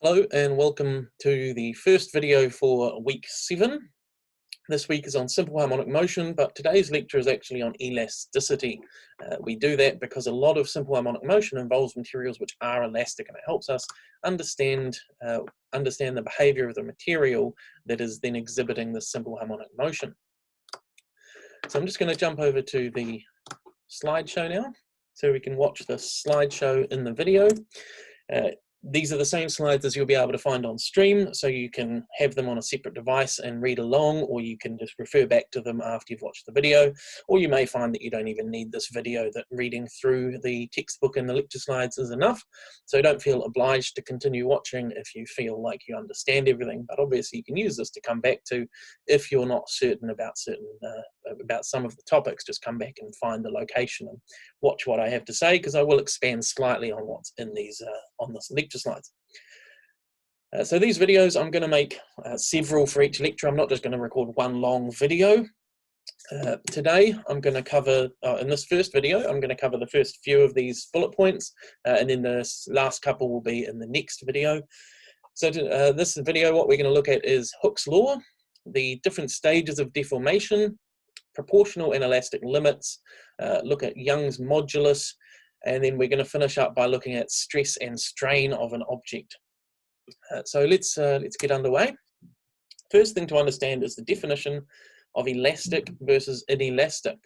Hello and welcome to the first video for week 7. This week is on simple harmonic motion, but today's lecture is actually on elasticity. We do that because a lot of simple harmonic motion involves materials which are elastic, and it helps us understand the behavior of the material that is then exhibiting the simple harmonic motion. So I'm just going to jump over to the slideshow now so we can watch the slideshow in the video. These are the same slides as you'll be able to find on stream, so you can have them on a separate device and read along, or you can just refer back to them after you've watched the video, or you may find that you don't even need this video, that reading through the textbook and the lecture slides is enough. So don't feel obliged to continue watching if you feel like you understand everything, but obviously you can use this to come back to if you're not certain about some of the topics. Just come back and find the location and watch what I have to say, because I will expand slightly on what's in these on this lecture slides. So these videos, I'm going to make several for each lecture. I'm not just going to record one long video. Today I'm going to cover, in this first video, I'm going to cover the first few of these bullet points, and then the last couple will be in the next video. So this video, what we're going to look at is Hooke's law, the different stages of deformation, proportional and elastic limits, look at Young's modulus, and then we're going to finish up by looking at stress and strain of an object. So let's get underway. First thing to understand is the definition of elastic versus inelastic.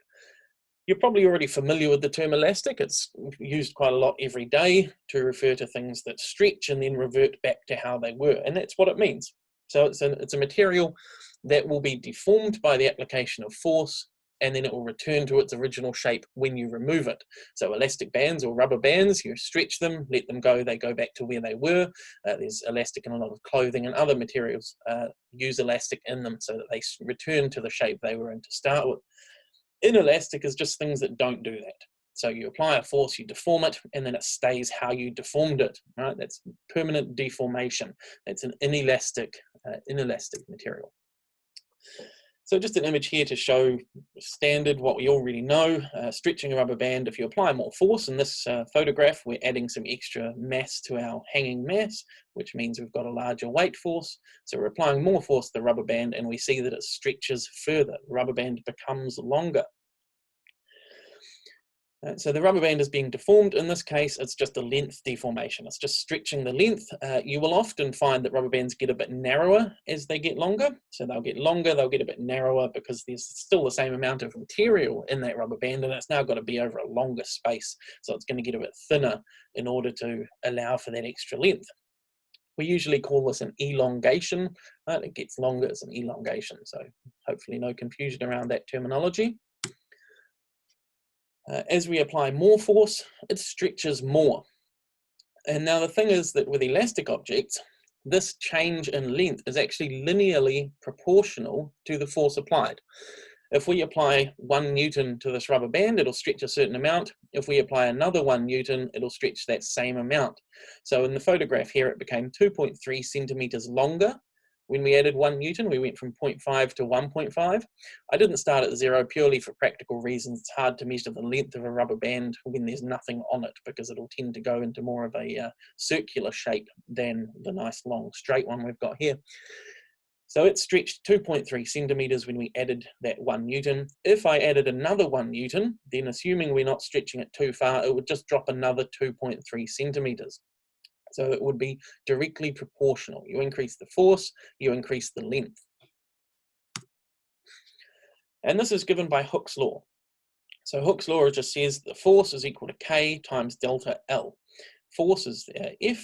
You're probably already familiar with the term elastic. It's used quite a lot every day to refer to things that stretch and then revert back to how they were, and that's what it means. So it's a material that will be deformed by the application of force, and then it will return to its original shape when you remove it. So elastic bands or rubber bands, you stretch them, let them go, they go back to where they were. There's elastic in a lot of clothing, and other materials use elastic in them so that they return to the shape they were in to start with. Inelastic is just things that don't do that. So you apply a force, you deform it, and then it stays how you deformed it, right? That's permanent deformation. That's an inelastic material. So just an image here to show standard, what we already know. Stretching a rubber band, if you apply more force, in this photograph we're adding some extra mass to our hanging mass, which means we've got a larger weight force. So we're applying more force to the rubber band, and we see that it stretches further. The rubber band becomes longer. So the rubber band is being deformed. In this case, it's just a length deformation. It's just stretching the length. You will often find that rubber bands get a bit narrower as they get longer. So they'll get longer, they'll get a bit narrower because there's still the same amount of material in that rubber band, and it's now got to be over a longer space. So it's going to get a bit thinner in order to allow for that extra length. We usually call this an elongation. It gets longer, it's an elongation. So hopefully no confusion around that terminology. As we apply more force, it stretches more. And now the thing is that with elastic objects, this change in length is actually linearly proportional to the force applied. If we apply 1 Newton to this rubber band, it'll stretch a certain amount. If we apply another 1 Newton, it'll stretch that same amount. So in the photograph here, it became 2.3 centimeters longer. When we added 1 Newton, we went from 0.5 to 1.5. I didn't start at 0 purely for practical reasons. It's hard to measure the length of a rubber band when there's nothing on it, because it'll tend to go into more of a circular shape than the nice long straight one we've got here. So it stretched 2.3 centimeters when we added that 1 Newton. If I added another 1 Newton, then assuming we're not stretching it too far, it would just drop another 2.3 centimeters. So it would be directly proportional. You increase the force, you increase the length. And this is given by Hooke's law. So Hooke's law just says the force is equal to K times delta L. Force is F,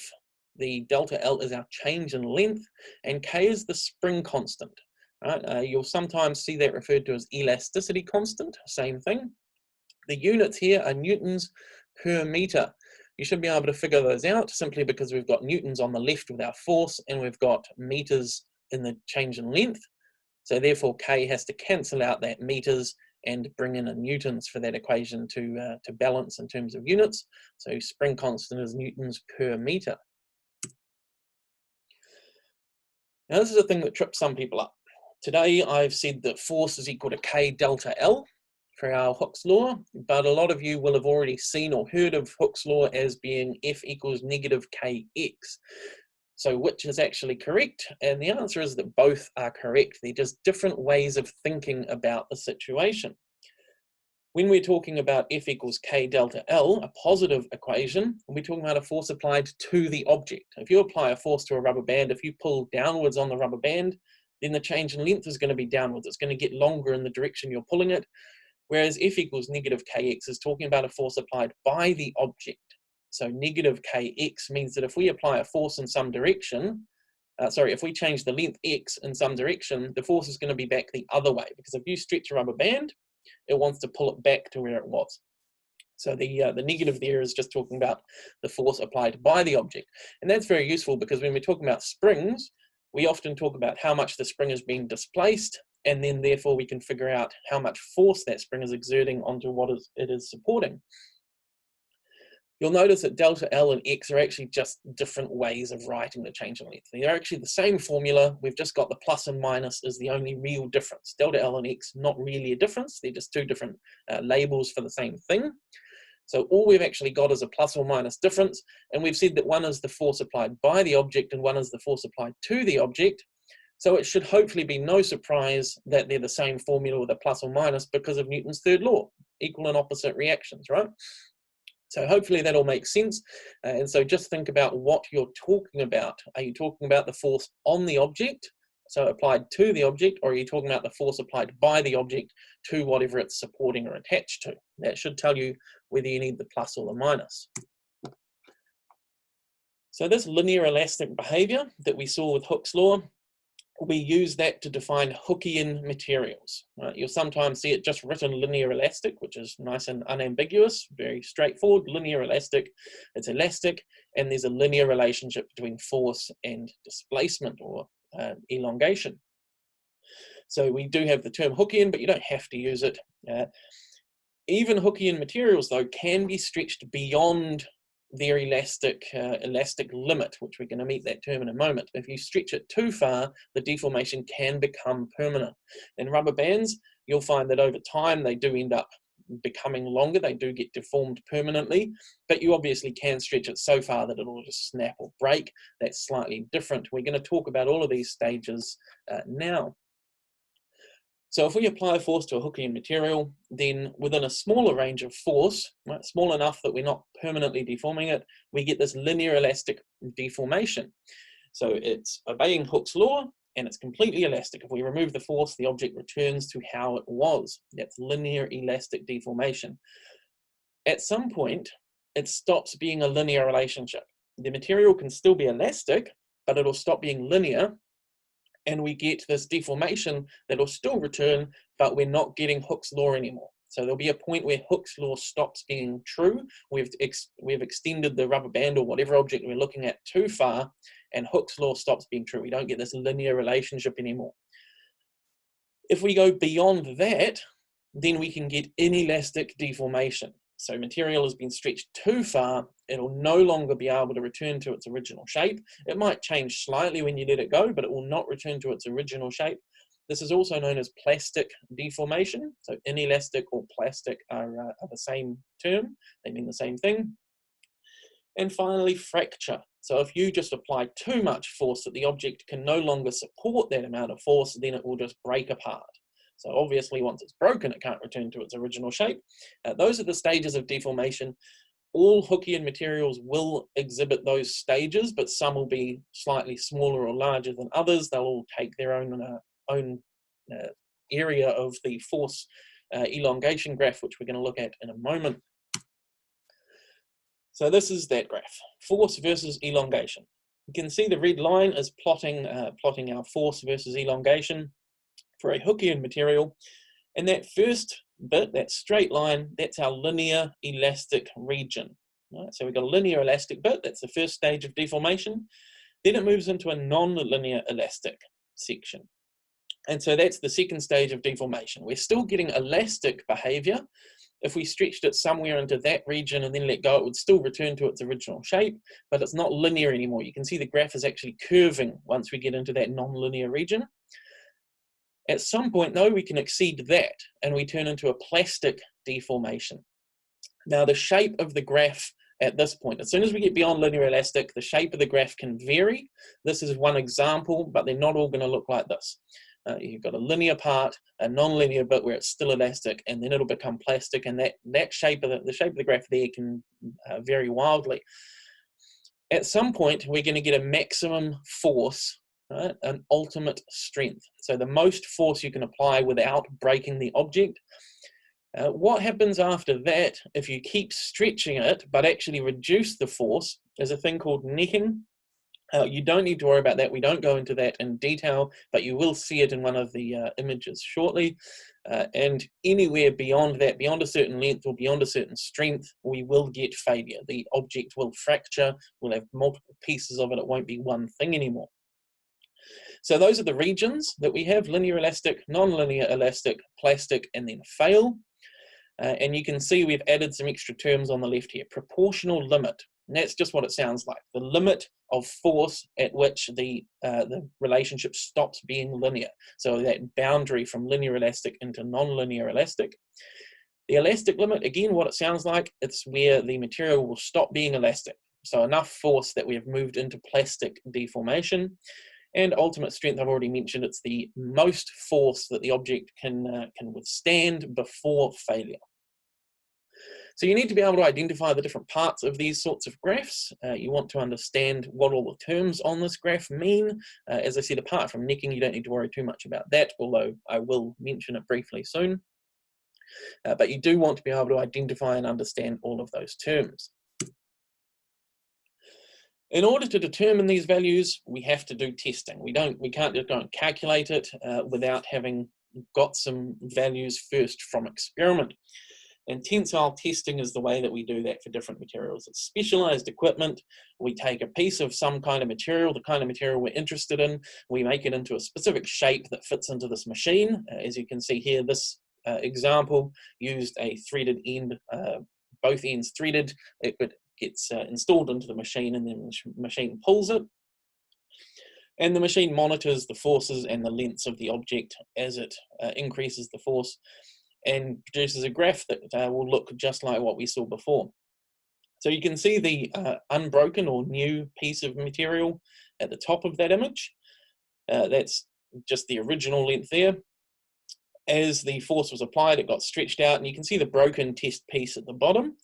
the delta L is our change in length, and K is the spring constant. Right? You'll sometimes see that referred to as elasticity constant, same thing. The units here are newtons per meter. You should be able to figure those out simply because we've got newtons on the left with our force, and we've got meters in the change in length. So therefore K has to cancel out that meters and bring in a newtons for that equation to balance in terms of units. So spring constant is newtons per meter. Now this is a thing that trips some people up. Today I've said that force is equal to K delta L for our Hooke's law, but a lot of you will have already seen or heard of Hooke's law as being F equals negative Kx. So which is actually correct? And the answer is that both are correct. They're just different ways of thinking about the situation. When we're talking about F equals K delta L, a positive equation, we're talking about a force applied to the object. If you apply a force to a rubber band, if you pull downwards on the rubber band, then the change in length is going to be downwards. It's going to get longer in the direction you're pulling it. Whereas F equals negative Kx is talking about a force applied by the object. So negative Kx means that if we apply a force in some direction, if we change the length x in some direction, the force is going to be back the other way. Because if you stretch a rubber band, it wants to pull it back to where it was. So the negative there is just talking about the force applied by the object. And that's very useful because when we're talking about springs, we often talk about how much the spring is being displaced, and then therefore we can figure out how much force that spring is exerting onto what it is supporting. You'll notice that delta L and X are actually just different ways of writing the change in length. They're actually the same formula. We've just got the plus and minus is the only real difference. Delta L and X, not really a difference. They're just two different labels for the same thing. So all we've actually got is a plus or minus difference. And we've said that one is the force applied by the object and one is the force applied to the object. So it should hopefully be no surprise that they're the same formula with a plus or minus because of Newton's third law, equal and opposite reactions, right? So hopefully that all makes sense. And so just think about what you're talking about. Are you talking about the force on the object, so applied to the object, or are you talking about the force applied by the object to whatever it's supporting or attached to? That should tell you whether you need the plus or the minus. So this linear elastic behavior that we saw with Hooke's law, we use that to define Hookean materials. You'll sometimes see it just written linear elastic, which is nice and unambiguous, very straightforward. Linear elastic, it's elastic, and there's a linear relationship between force and displacement or elongation. So we do have the term Hookean, but you don't have to use it. Even Hookean materials, though, can be stretched beyond their elastic limit, which we're going to meet that term in a moment. If you stretch it too far, the deformation can become permanent. In rubber bands, you'll find that over time they do end up becoming longer, they do get deformed permanently, but you obviously can stretch it so far that it'll just snap or break. That's slightly different. We're going to talk about all of these stages now. So if we apply a force to a Hookean material, then within a smaller range of force, right, small enough that we're not permanently deforming it, we get this linear elastic deformation. So it's obeying Hooke's law, and it's completely elastic. If we remove the force, the object returns to how it was. That's linear elastic deformation. At some point, it stops being a linear relationship. The material can still be elastic, but it'll stop being linear, and we get this deformation that'll still return, but we're not getting Hooke's law anymore. So there'll be a point where Hooke's law stops being true. We've extended the rubber band or whatever object we're looking at too far, and Hooke's law stops being true. We don't get this linear relationship anymore. If we go beyond that, then we can get inelastic deformation. So material has been stretched too far, it'll no longer be able to return to its original shape. It might change slightly when you let it go, but it will not return to its original shape. This is also known as plastic deformation. So inelastic or plastic are the same term, they mean the same thing. And finally, fracture. So if you just apply too much force that the object can no longer support that amount of force, then it will just break apart. So obviously once it's broken, it can't return to its original shape. Those are the stages of deformation. All Hookean materials will exhibit those stages, but some will be slightly smaller or larger than others. They'll all take their own area of the force elongation graph, which we're going to look at in a moment. So this is that graph, force versus elongation. You can see the red line is plotting our force versus elongation for a Hookean material, and that first bit, that straight line, that's our linear elastic region. Right? So we've got a linear elastic bit, that's the first stage of deformation. Then it moves into a non-linear elastic section. And so that's the second stage of deformation. We're still getting elastic behavior. If we stretched it somewhere into that region and then let go, it would still return to its original shape, but it's not linear anymore. You can see the graph is actually curving once we get into that non-linear region. At some point, though, we can exceed that and we turn into a plastic deformation. Now, the shape of the graph at this point. As soon as we get beyond linear elastic, the shape of the graph can vary. This is one example, but they're not all going to look like this. You've got a linear part, a non-linear bit where it's still elastic, and then it'll become plastic, and that shape of the shape of the graph there can vary wildly. At some point, we're going to get a maximum force, right? An ultimate strength. So the most force you can apply without breaking the object. What happens after that, if you keep stretching it but actually reduce the force, is a thing called necking. You don't need to worry about that. We don't go into that in detail, but you will see it in one of the images shortly. And anywhere beyond that, beyond a certain length or beyond a certain strength, we will get failure. The object will fracture, we'll have multiple pieces of it, it won't be one thing anymore. So those are the regions that we have: linear elastic, non-linear elastic, plastic, and then fail. And you can see we've added some extra terms on the left here. Proportional limit, and that's just what it sounds like. The limit of force at which the relationship stops being linear. So that boundary from linear elastic into non-linear elastic. The elastic limit, again, what it sounds like, it's where the material will stop being elastic. So enough force that we have moved into plastic deformation. And ultimate strength, I've already mentioned, it's the most force that the object can withstand before failure. So you need to be able to identify the different parts of these sorts of graphs. You want to understand what all the terms on this graph mean. As I said, apart from necking, you don't need to worry too much about that, although I will mention it briefly soon. But you do want to be able to identify and understand all of those terms. In order to determine these values, we have to do testing. We can't just go and calculate it without having got some values first from experiment. And tensile testing is the way that we do that for different materials. It's specialized equipment. We take a piece of some kind of material, the kind of material we're interested in, we make it into a specific shape that fits into this machine. As you can see here, this example used a threaded end, both ends threaded. It gets installed into the machine, and then the machine pulls it. And the machine monitors the forces and the lengths of the object as it increases the force, and produces a graph that will look just like what we saw before. So you can see the unbroken or new piece of material at the top of that image. That's just the original length there. As the force was applied, it got stretched out, and you can see the broken test piece at the bottom.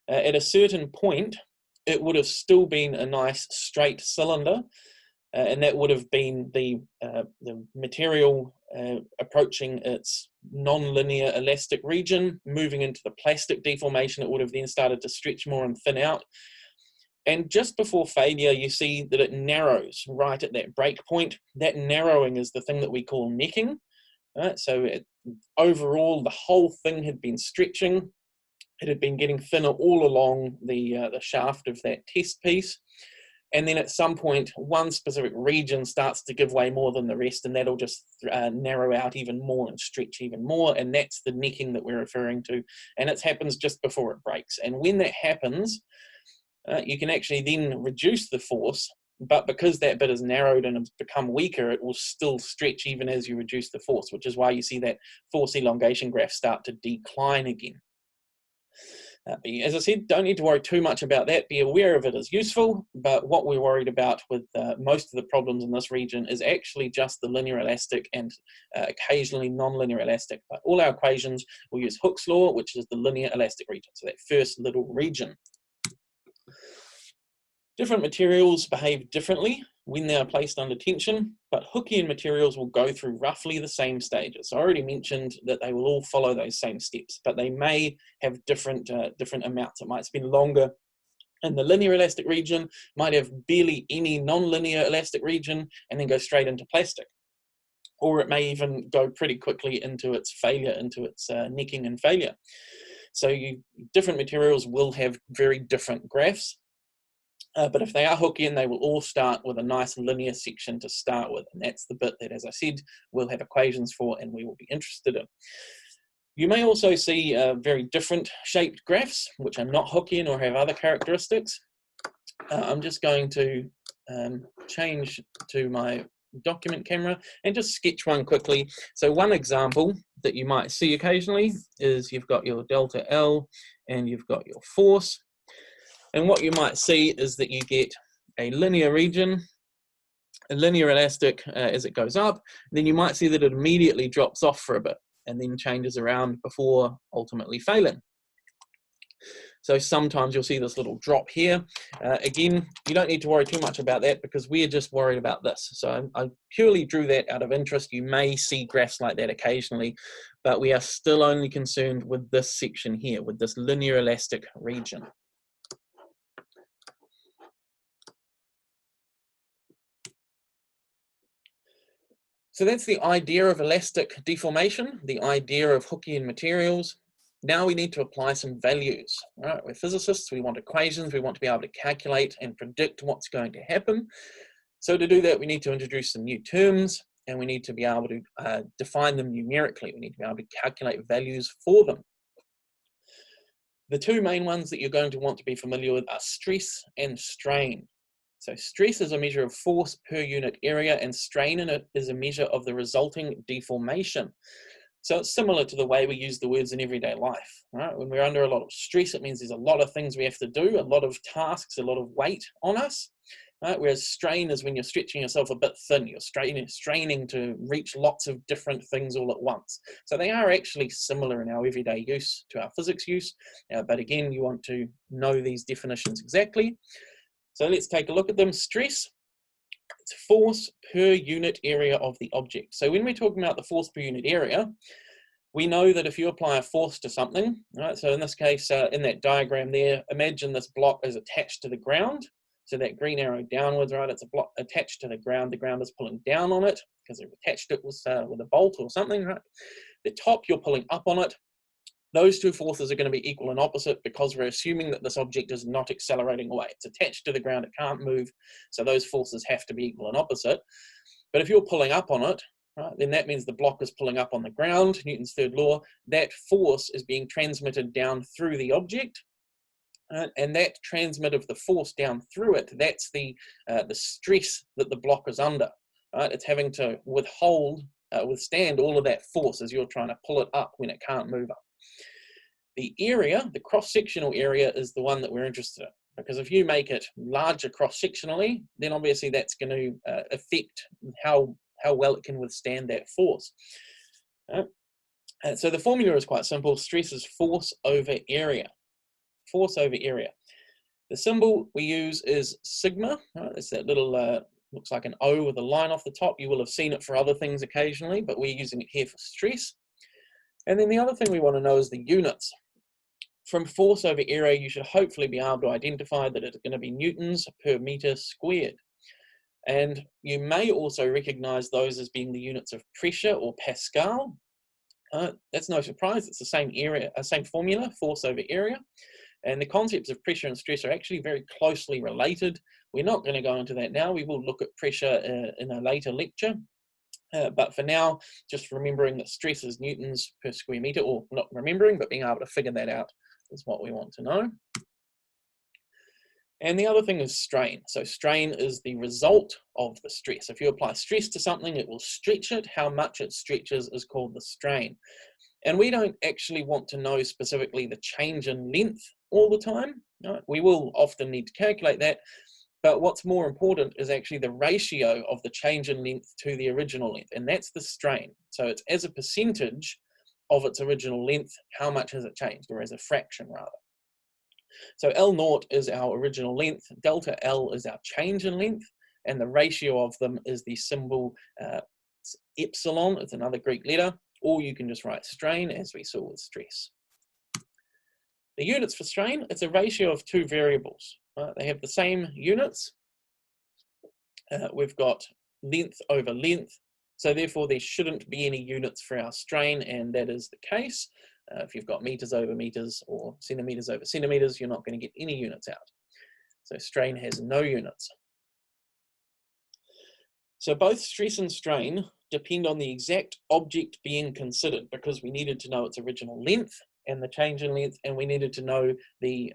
At a certain point, it would have still been a nice straight cylinder, and that would have been the material approaching its non-linear elastic region, moving into the plastic deformation. It would have then started to stretch more and thin out. And just before failure, you see that it narrows right at that break point. That narrowing is the thing that we call necking. So overall, the whole thing had been stretching. It had been getting thinner all along the shaft of that test piece. And then at some point, one specific region starts to give way more than the rest, and that'll just narrow out even more and stretch even more. And that's the necking that we're referring to. And it happens just before it breaks. And when that happens, you can actually then reduce the force, but because that bit is narrowed and it's become weaker, it will still stretch even as you reduce the force, which is why you see that force elongation graph start to decline again. As I said, don't need to worry too much about that. Be aware of it as useful, but what we're worried about with most of the problems in this region is actually just the linear elastic and occasionally non-linear elastic. But all our equations will use Hooke's law, which is the linear elastic region, so that first little region. Different materials behave differently when they are placed under tension, but Hookean materials will go through roughly the same stages. So I already mentioned that they will all follow those same steps, but they may have different amounts. It might spend longer in the linear elastic region, might have barely any non-linear elastic region, and then go straight into plastic. Or it may even go pretty quickly into its failure, into its necking and failure. So different materials will have very different graphs. But if they are Hookean, they will all start with a nice linear section to start with. And that's the bit that, as I said, we'll have equations for and we will be interested in. You may also see very different shaped graphs, which are not Hookean or have other characteristics. I'm just going to change to my document camera and just sketch one quickly. So one example that you might see occasionally is you've got your delta L and you've got your force. And what you might see is that you get a linear region, a linear elastic as it goes up. Then you might see that it immediately drops off for a bit and then changes around before ultimately failing. So sometimes you'll see this little drop here. Again, you don't need to worry too much about that because we're just worried about this. So I purely drew that out of interest. You may see graphs like that occasionally, but we are still only concerned with this section here, with this linear elastic region. So that's the idea of elastic deformation, the idea of Hookean materials. Now we need to apply some values. Right? We're physicists, we want equations, we want to be able to calculate and predict what's going to happen. So to do that, we need to introduce some new terms and we need to be able to define them numerically. We need to be able to calculate values for them. The two main ones that you're going to want to be familiar with are stress and strain. So stress is a measure of force per unit area and strain in it is a measure of the resulting deformation. So it's similar to the way we use the words in everyday life, right? When we're under a lot of stress, it means there's a lot of things we have to do, a lot of tasks, a lot of weight on us, right? Whereas strain is when you're stretching yourself a bit thin, you're straining to reach lots of different things all at once. So they are actually similar in our everyday use to our physics use, but again, you want to know these definitions exactly. So let's take a look at them. Stress, it's force per unit area of the object. So when we're talking about the force per unit area, we know that if you apply a force to something, right? So in this case, in that diagram there, imagine this block is attached to the ground. So that green arrow downwards, right? It's a block attached to the ground. The ground is pulling down on it because they've attached it with a bolt or something, right? The top, you're pulling up on it. Those two forces are going to be equal and opposite because we're assuming that this object is not accelerating away. It's attached to the ground, it can't move, so those forces have to be equal and opposite. But if you're pulling up on it, right, then that means the block is pulling up on the ground, Newton's third law. That force is being transmitted down through the object, and that transmit of the force down through it, that's the stress that the block is under. Right? It's having to withstand all of that force as you're trying to pull it up when it can't move up. The area, the cross-sectional area, is the one that we're interested in, because if you make it larger cross-sectionally, then obviously that's going to affect how well it can withstand that force. So the formula is quite simple. Stress is force over area. Force over area. The symbol we use is sigma. Right? It's that little, looks like an O with a line off the top. You will have seen it for other things occasionally, but we're using it here for stress. And then the other thing we want to know is the units. From force over area, you should hopefully be able to identify that it's going to be newtons per meter squared. And you may also recognize those as being the units of pressure or Pascal. That's no surprise, it's the same formula, force over area. And the concepts of pressure and stress are actually very closely related. We're not going to go into that now. We will look at pressure in a later lecture. But for now, just remembering that stress is newtons per square meter, or not remembering, but being able to figure that out is what we want to know. And the other thing is strain. So strain is the result of the stress. If you apply stress to something, it will stretch it. How much it stretches is called the strain. And we don't actually want to know specifically the change in length all the time. Right? We will often need to calculate that. But what's more important is actually the ratio of the change in length to the original length, and that's the strain. So it's as a percentage of its original length, how much has it changed, or as a fraction rather. So L naught is our original length, delta L is our change in length, and the ratio of them is the symbol epsilon. It's another Greek letter, or you can just write strain as we saw with stress. The units for strain, it's a ratio of two variables. They have the same units. We've got length over length, so therefore there shouldn't be any units for our strain, and that is the case. If you've got meters over meters or centimeters over centimeters, you're not going to get any units out. So strain has no units. So both stress and strain depend on the exact object being considered, because we needed to know its original length and the change in length, and we needed to know the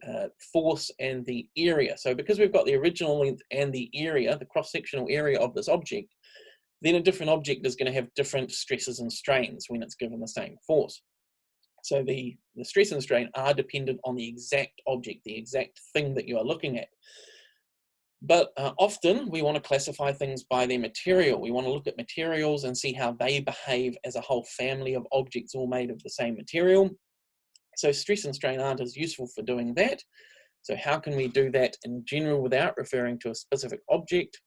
force and the area. So because we've got the original length and the area, the cross-sectional area of this object, then a different object is going to have different stresses and strains when it's given the same force. So the stress and strain are dependent on the exact object, the exact thing that you are looking at. But often we want to classify things by their material. We want to look at materials and see how they behave as a whole family of objects all made of the same material. So stress and strain aren't as useful for doing that. So how can we do that in general without referring to a specific object?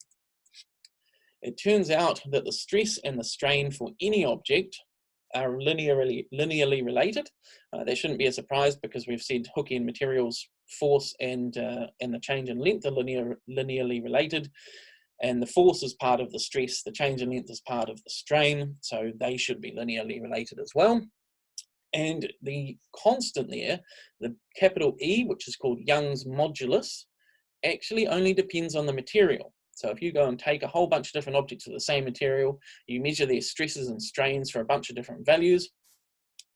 It turns out that the stress and the strain for any object are linearly related. That shouldn't be a surprise because we've said Hookean materials force and the change in length are linearly related, and the force is part of the stress, the change in length is part of the strain, so they should be linearly related as well. And the constant there, the capital E, which is called Young's modulus, actually only depends on the material. So if you go and take a whole bunch of different objects of the same material, you measure their stresses and strains for a bunch of different values,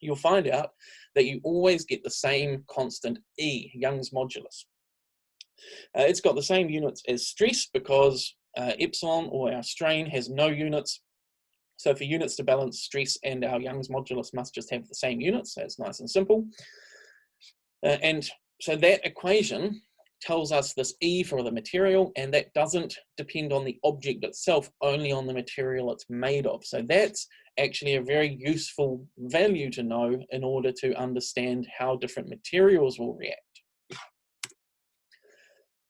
you'll find out that you always get the same constant E, Young's modulus. It's got the same units as stress because epsilon, or our strain, has no units. So for units to balance, stress and our Young's modulus must just have the same units. So it's nice and simple. And so that equation tells us this E for the material, and that doesn't depend on the object itself, only on the material it's made of. So that's actually a very useful value to know in order to understand how different materials will react.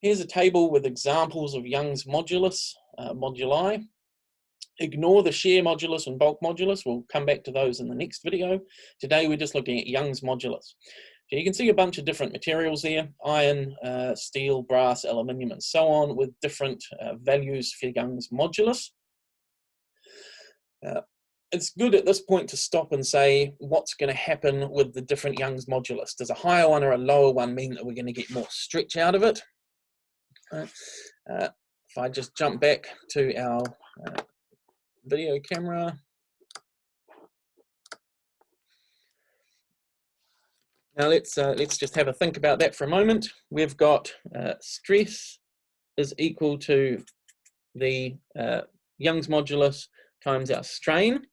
Here's a table with examples of Young's modulus, moduli. Ignore the shear modulus and bulk modulus. We'll come back to those in the next video. Today we're just looking at Young's modulus. So you can see a bunch of different materials there: iron, steel, brass, aluminium, and so on, with different values for Young's modulus. It's good at this point to stop and say, what's going to happen with the different Young's modulus? Does a higher one or a lower one mean that we're going to get more stretch out of it? If I just jump back to our video camera. Now let's just have a think about that for a moment. We've got stress is equal to the Young's modulus times our strain.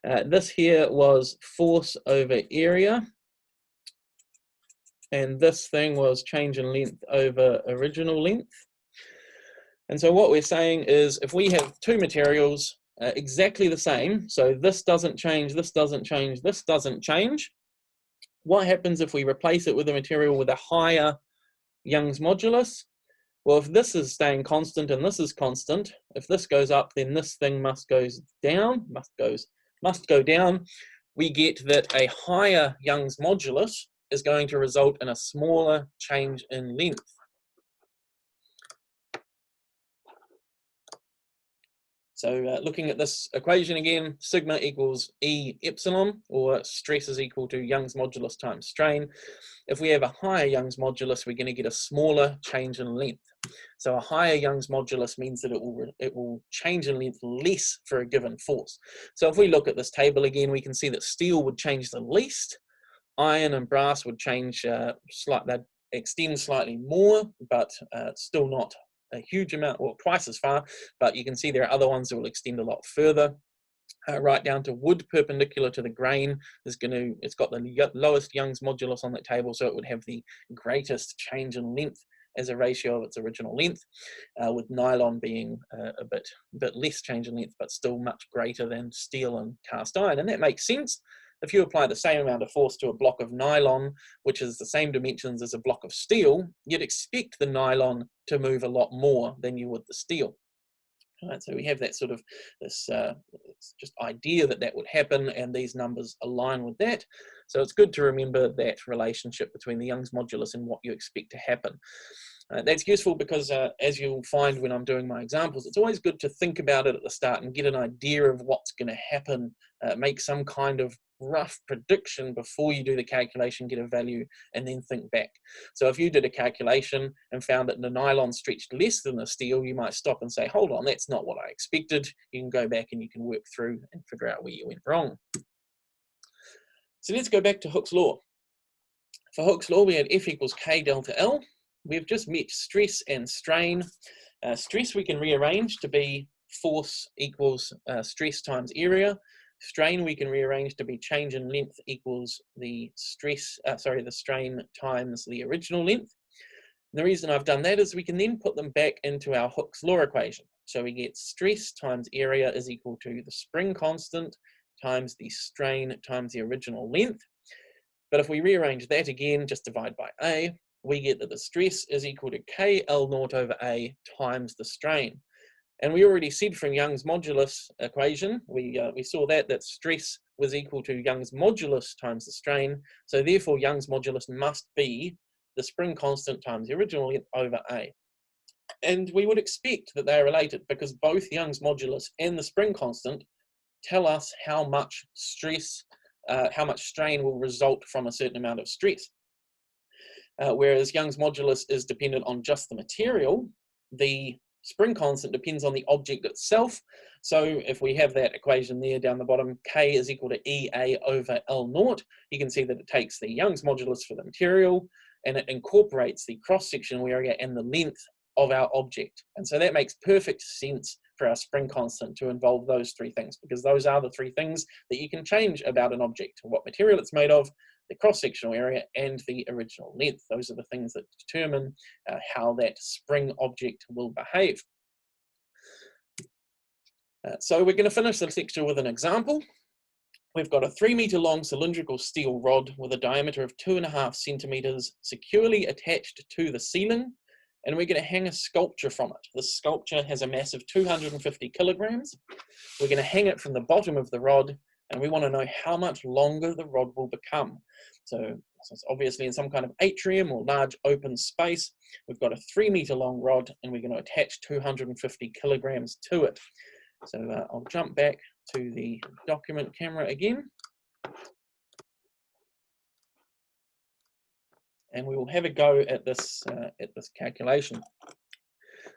This here was force over area, and this thing was change in length over original length. And so what we're saying is, if we have two materials exactly the same, so this doesn't change, this doesn't change, this doesn't change, what happens if we replace it with a material with a higher Young's modulus? Well, if this is staying constant and this is constant, if this goes up, then this thing must go down. We get that a higher Young's modulus is going to result in a smaller change in length. So looking at this equation again, sigma equals E epsilon, or stress is equal to Young's modulus times strain. If we have a higher Young's modulus, we're going to get a smaller change in length. So a higher Young's modulus means that it will change in length less for a given force. So if we look at this table again, we can see that steel would change the least, iron and brass would change they'd extend slightly more, but still not a huge amount, well, twice as far, but you can see there are other ones that will extend a lot further. Right down to wood, perpendicular to the grain, it's got the lowest Young's modulus on that table, so it would have the greatest change in length as a ratio of its original length, with nylon being a bit less change in length, but still much greater than steel and cast iron. And that makes sense. If you apply the same amount of force to a block of nylon, which is the same dimensions as a block of steel, you'd expect the nylon to move a lot more than you would the steel. Right, so we have that sort of this just idea that would happen, and these numbers align with that. So it's good to remember that relationship between the Young's modulus and what you expect to happen. That's useful because, as you'll find when I'm doing my examples, it's always good to think about it at the start and get an idea of what's going to happen, make some kind of rough prediction before you do the calculation, get a value, and then think back. So if you did a calculation and found that the nylon stretched less than the steel, you might stop and say, hold on, that's not what I expected. You can go back and you can work through and figure out where you went wrong. So let's go back to Hooke's law. For Hooke's law, we had F equals K delta L. We've just met stress and strain. Stress we can rearrange to be force equals stress times area. Strain we can rearrange to be change in length equals the the strain times the original length. And the reason I've done that is we can then put them back into our Hooke's law equation. So we get stress times area is equal to the spring constant times the strain times the original length. But if we rearrange that again, just divide by A, we get that the stress is equal to KL0 over A times the strain. And we already said from Young's modulus equation, we saw that stress was equal to Young's modulus times the strain. So therefore, Young's modulus must be the spring constant times the original length over A. And we would expect that they're related because both Young's modulus and the spring constant tell us how much stress, how much strain will result from a certain amount of stress. Whereas Young's modulus is dependent on just the material, the spring constant depends on the object itself. So if we have that equation there down the bottom, K is equal to EA over L0, you can see that it takes the Young's modulus for the material and it incorporates the cross-sectional area and the length of our object. And so that makes perfect sense for our spring constant to involve those three things, because those are the three things that you can change about an object: what material it's made of, the cross-sectional area, and the original length. Those are the things that determine how that spring object will behave. So we're going to finish this lecture with an example. We've got a 3 meter long cylindrical steel rod with a diameter of 2.5 centimeters securely attached to the ceiling, and we're going to hang a sculpture from it. This sculpture has a mass of 250 kilograms. We're going to hang it from the bottom of the rod, and we want to know how much longer the rod will become. So it's obviously in some kind of atrium or large open space. We've got a 3 meter long rod, and we're going to attach 250 kilograms to it. So I'll jump back to the document camera again. And we will have a go at this calculation.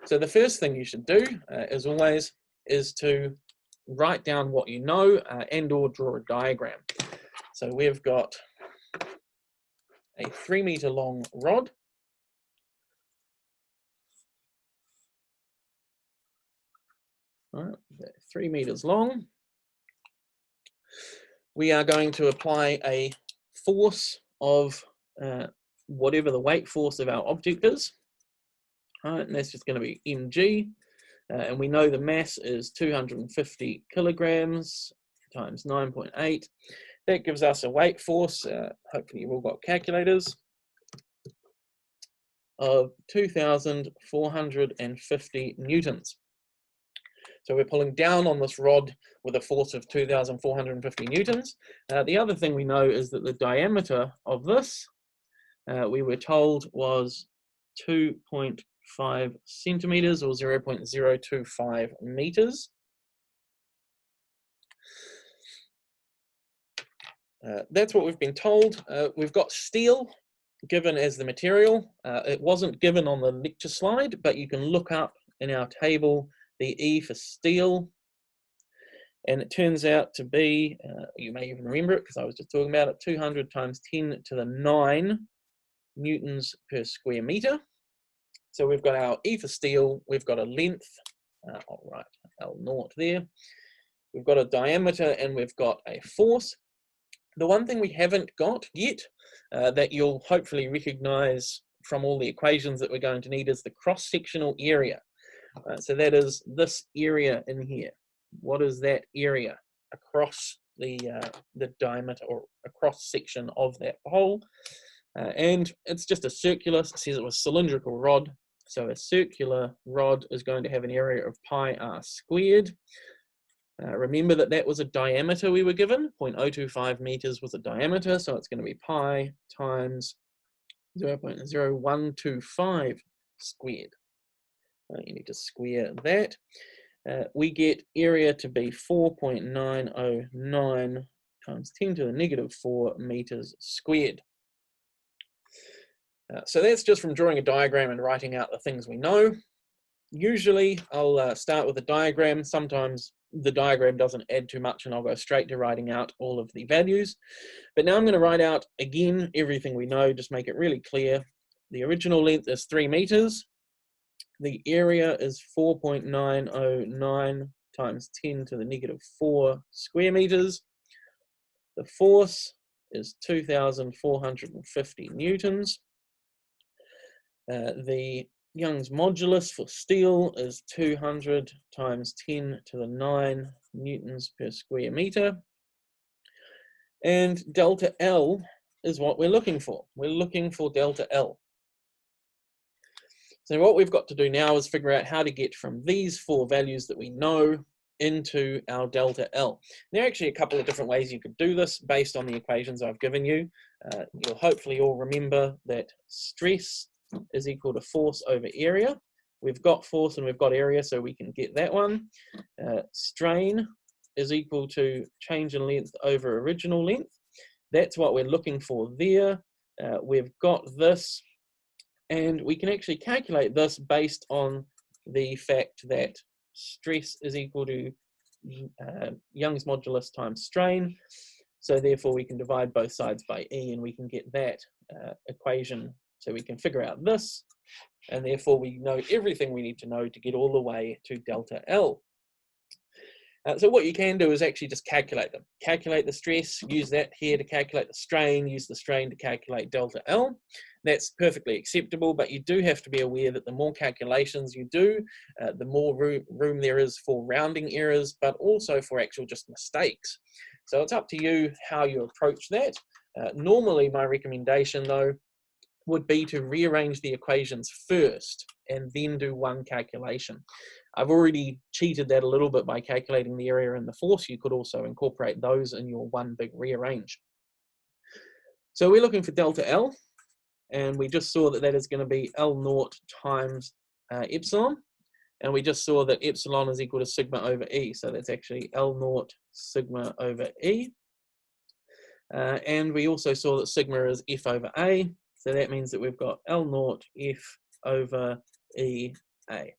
So the first thing you should do, as always, is to write down what you know and or draw a diagram. So we've got a 3 meter long rod. Right, 3 meters long. We are going to apply a force of whatever the weight force of our object is. Right, and that's just going to be mg. And we know the mass is 250 kilograms times 9.8. That gives us a weight force, hopefully you've all got calculators, of 2,450 newtons. So we're pulling down on this rod with a force of 2,450 newtons. The other thing we know is that the diameter of this, we were told, was 2.5 centimeters or 0.025 meters. That's what we've been told. We've got steel given as the material. It wasn't given on the lecture slide, but you can look up in our table the E for steel, and it turns out to be, you may even remember it because I was just talking about it, 200 times 10 to the 9 newtons per square meter. So we've got our E for steel, we've got a length, I'll write L0 there, we've got a diameter, and we've got a force. The one thing we haven't got yet that you'll hopefully recognize from all the equations that we're going to need is the cross-sectional area. So that is this area in here. What is that area across the diameter or a cross section of that hole? And it's just a circular. It says it was cylindrical rod. So a circular rod is going to have an area of pi r squared. Remember that that was a diameter we were given. 0.025 meters was a diameter. So it's going to be pi times 0.0125 squared. You need to square that. We get area to be 4.909 times 10 to the negative 4 meters squared. So that's just from drawing a diagram and writing out the things we know. Usually I'll start with a diagram. Sometimes the diagram doesn't add too much and I'll go straight to writing out all of the values. But now I'm going to write out again everything we know, just make it really clear. The original length is 3 meters. The area is 4.909 times 10 to the negative 4 square meters. The force is 2,450 newtons. The Young's modulus for steel is 200 times 10 to the 9 newtons per square meter. And delta L is what we're looking for. We're looking for delta L. So what we've got to do now is figure out how to get from these four values that we know into our delta L. There are actually a couple of different ways you could do this based on the equations I've given you. You'll hopefully all remember that stress is equal to force over area. We've got force and we've got area, so we can get that one. Strain is equal to change in length over original length. That's what we're looking for there. We've got this, and we can actually calculate this based on the fact that stress is equal to Young's modulus times strain. So therefore we can divide both sides by E and we can get that equation. So we can figure out this, and therefore we know everything we need to know to get all the way to delta L. So what you can do is actually just calculate them. Calculate the stress, use that here to calculate the strain, use the strain to calculate delta L. That's perfectly acceptable, but you do have to be aware that the more calculations you do, the more room there is for rounding errors, but also for actual just mistakes. So it's up to you how you approach that. Normally my recommendation though would be to rearrange the equations first and then do one calculation. I've already cheated that a little bit by calculating the area and the force. You could also incorporate those in your one big rearrange. So we're looking for delta L, and we just saw that that is going to be L naught times epsilon, and we just saw that epsilon is equal to sigma over E, so that's actually L naught sigma over E. And we also saw that sigma is F over A, so that means that we've got L naught F over E A.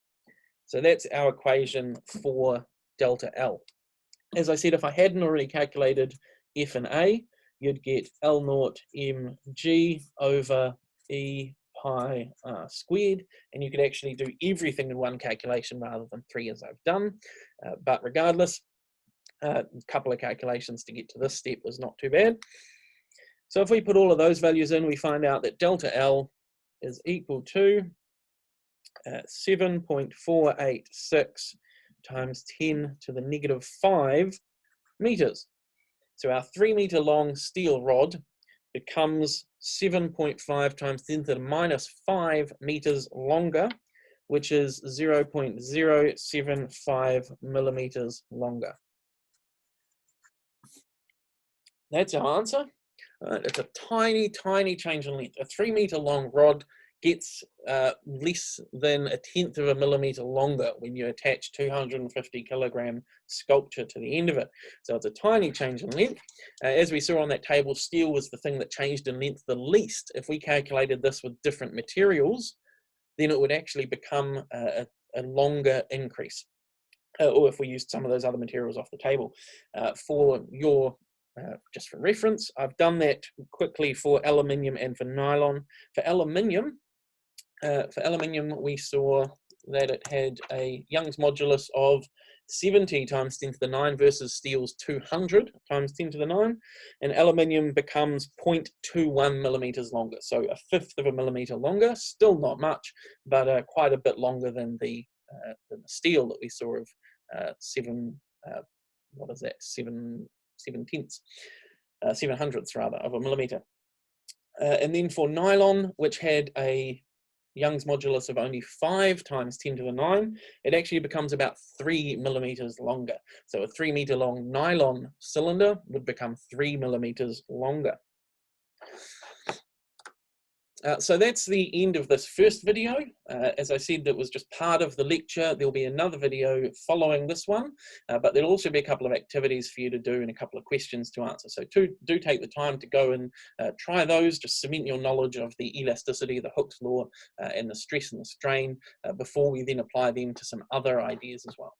So that's our equation for delta L. As I said, if I hadn't already calculated F and A, you'd get L naught mg over E pi r squared, and you could actually do everything in one calculation rather than three as I've done. But regardless, a couple of calculations to get to this step is not too bad. So if we put all of those values in, we find out that delta L is equal to 7.486 times 10 to the negative 5 meters. So our 3 meter long steel rod becomes 7.5 times 10 to the minus 5 meters longer, which is 0.075 millimeters longer. That's our answer. It's a tiny, tiny change in length. A 3 meter long rod gets less than 1/10 of a millimeter longer when you attach 250 kilogram sculpture to the end of it. So it's a tiny change in length. As we saw on that table, steel was the thing that changed in length the least. If we calculated this with different materials, then it would actually become a longer increase. Or if we used some of those other materials off the table. For your just for reference, I've done that quickly for aluminium and for nylon. For aluminium, we saw that it had a Young's modulus of 70 times 10 to the 9 versus steel's 200 times 10 to the 9, and aluminium becomes 0.21 millimeters longer, so 1/5 of a millimeter longer. Still not much, but quite a bit longer than the steel that we saw of 7/700ths rather of a millimeter. And then for nylon, which had a Young's modulus of only 5 times 10 to the 9, it actually becomes about 3 millimeters longer. So a 3 meter long nylon cylinder would become 3 millimeters longer. So that's the end of this first video. As I said, that was just part of the lecture. There'll be another video following this one, but there'll also be a couple of activities for you to do and a couple of questions to answer. So do take the time to go and try those, just cement your knowledge of the elasticity, the Hooke's law, and the stress and the strain before we then apply them to some other ideas as well.